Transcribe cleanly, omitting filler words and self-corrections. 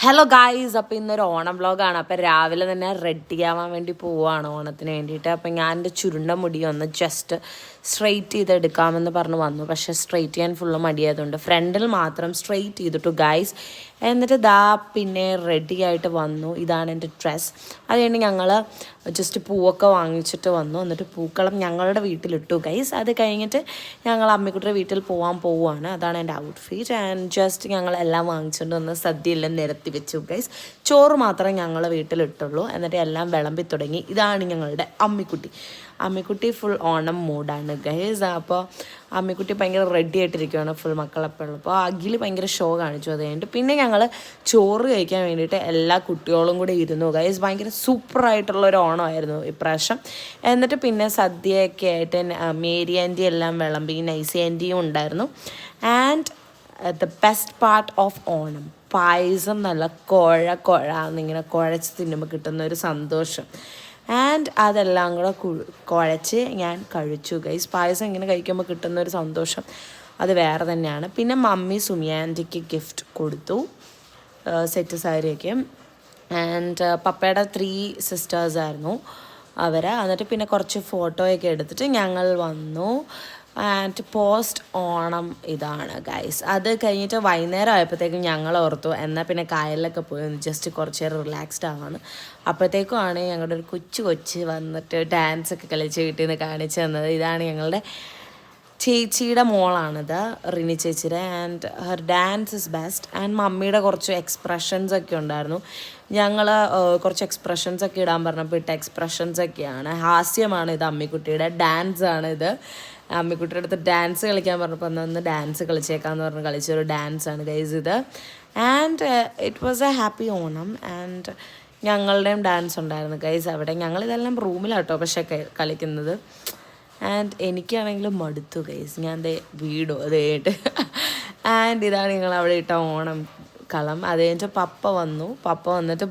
Hello guys, അപ്പോൾ ഇന്നൊരു ഓണം വ്ളോഗാണ്. അപ്പോൾ രാവിലെ തന്നെ റെഡി ആവാൻ വേണ്ടി പോവുകയാണ് ഓണത്തിന് വേണ്ടിയിട്ട്. അപ്പോൾ ഞാൻ എൻ്റെ ചുരുണ്ട മുടി ഒന്ന് ജസ്റ്റ് സ്ട്രെയിറ്റ് ചെയ്തെടുക്കാമെന്ന് പറഞ്ഞ് വന്നു. പക്ഷേ സ്ട്രെയിറ്റ് ചെയ്യാൻ ഫുള്ള് മടിയായതുകൊണ്ട് ഫ്രണ്ടിൽ മാത്രം സ്ട്രെയിറ്റ് ചെയ്തിട്ടു ഗായ്സ്. എന്നിട്ട് പിന്നെ റെഡി ആയിട്ട് വന്നു. ഇതാണ് എൻ്റെ ഡ്രസ്സ്. അത് കഴിഞ്ഞ് ഞങ്ങൾ ജസ്റ്റ് പൂവൊക്കെ വാങ്ങിച്ചിട്ട് വന്നു. എന്നിട്ട് പൂക്കളം ഞങ്ങളുടെ വീട്ടിലിട്ടു ഗൈസ്. അത് കഴിഞ്ഞിട്ട് ഞങ്ങൾ അമ്മിക്കുട്ടിയുടെ വീട്ടിൽ പോവുകയാണ്. അതാണ് എൻ്റെ ഔട്ട്ഫിറ്റ്. ആൻഡ് ജസ്റ്റ് ഞങ്ങൾ എല്ലാം വാങ്ങിച്ചുകൊണ്ട് വന്ന് സദ്യയെല്ലാം നിരത്തി വെച്ചു ഗൈസ്. ചോറ് മാത്രമേ ഞങ്ങൾ വീട്ടിലിട്ടുള്ളൂ. എന്നിട്ട് എല്ലാം വിളമ്പി തുടങ്ങി. ഇതാണ് ഞങ്ങളുടെ അമ്മിക്കുട്ടി ഫുൾ ഓണം മൂഡാണ് ഗൈസ്. അപ്പോൾ അമ്മിക്കുട്ടി ഭയങ്കര റെഡി ആയിട്ടിരിക്കുകയാണ് ഫുൾ മക്കളെപ്പോഴും. അപ്പോൾ അഖിൽ ഭയങ്കര ഷോ കാണിച്ചു. അത് കഴിഞ്ഞിട്ട് പിന്നെ ഞങ്ങൾ ചോറ് കഴിക്കാൻ വേണ്ടിയിട്ട് എല്ലാ കുട്ടികളും കൂടെ ഇരുന്നു ഗൈസ്. ഭയങ്കര സൂപ്പറായിട്ടുള്ളൊരു ഓണമായിരുന്നു ഇപ്രാവശ്യം. എന്നിട്ട് പിന്നെ സദ്യയൊക്കെ ആയിട്ട് മേരി ആൻറ്റി എല്ലാം വിളമ്പി, നൈസി ആൻറ്റിയും ഉണ്ടായിരുന്നു. And the best part of Onam, payasam നല്ല എന്നിങ്ങനെ കുഴച്ച് തിന്നുമ്പോൾ കിട്ടുന്ന ഒരു സന്തോഷം. ആൻഡ് അതെല്ലാം കൂടെ കുഴച്ച് ഞാൻ കഴിച്ചു ഗൈസ്. പായസം ഇങ്ങനെ കഴിക്കുമ്പോൾ കിട്ടുന്ന ഒരു സന്തോഷം അത് വേറെ തന്നെയാണ്. പിന്നെ മമ്മി സുമി ആൻറ്റിക്ക് ഗിഫ്റ്റ് കൊടുത്തു, സെറ്റ് സാരിയൊക്കെ. ആൻഡ് പപ്പയുടെ 3 സിസ്റ്റേഴ്സായിരുന്നു അവർ. എന്നിട്ട് പിന്നെ കുറച്ച് ഫോട്ടോയൊക്കെ എടുത്തിട്ട് ഞങ്ങൾ വന്നു. ആൻഡ് പോസ്റ്റ് ഓണം ഇതാണ് ഗൈസ്. അത് കഴിഞ്ഞിട്ട് വൈകുന്നേരം ആയപ്പോഴത്തേക്കും ഞങ്ങൾ ഓർത്തു എന്നാൽ പിന്നെ കായലിലൊക്കെ പോയി ജസ്റ്റ് കുറച്ച് നേരം റിലാക്സ്ഡ് ആവാണ്. അപ്പോഴത്തേക്കും ആണ് ഞങ്ങളുടെ ഒരു കൊച്ച് വന്നിട്ട് ഡാൻസൊക്കെ കളിച്ച് വീട്ടിൽ നിന്ന് കാണിച്ചു തന്നത്. ഇതാണ് ഞങ്ങളുടെ ചേച്ചിയുടെ മോളാണിത്, റിനി ചേച്ചിയുടെ. And her dance is best. And മമ്മിയുടെ കുറച്ച് എക്സ്പ്രഷൻസൊക്കെ ഉണ്ടായിരുന്നു. ഞങ്ങൾ കുറച്ച് എക്സ്പ്രഷൻസൊക്കെ ഇടാൻ പറഞ്ഞപ്പോൾ ഇട്ട എക്സ്പ്രഷൻസൊക്കെയാണ്. ഹാസ്യമാണ് ഇത്, അമ്മിക്കുട്ടിയുടെ ഡാൻസാണ് ഇത്. അമ്മിക്കുട്ടിയുടെ അടുത്ത് ഡാൻസ് കളിക്കാൻ പറഞ്ഞപ്പോൾ ഒന്ന് ഡാൻസ് കളിച്ചേക്കാമെന്ന് പറഞ്ഞ് കളിച്ചൊരു ഡാൻസാണ് ഗൈസ് ഇത്. And it was A happy Onam. And ഞങ്ങളുടെയും ഡാൻസ് ഉണ്ടായിരുന്നു ഗൈസ് അവിടെ. ഞങ്ങളിതെല്ലാം റൂമിലാട്ടോ പക്ഷേ കളിക്കുന്നത്. ആൻഡ് എനിക്കാണെങ്കിലും മടുത്തു ഗൈസ്. ഞാൻ വീടോ അതേട്ട്. ആൻഡ് ഇതാണ് ഞങ്ങൾ അവിടെ ഇട്ട ഓണം കളം. അത് കഴിഞ്ഞിട്ട് പപ്പ വന്നിട്ട്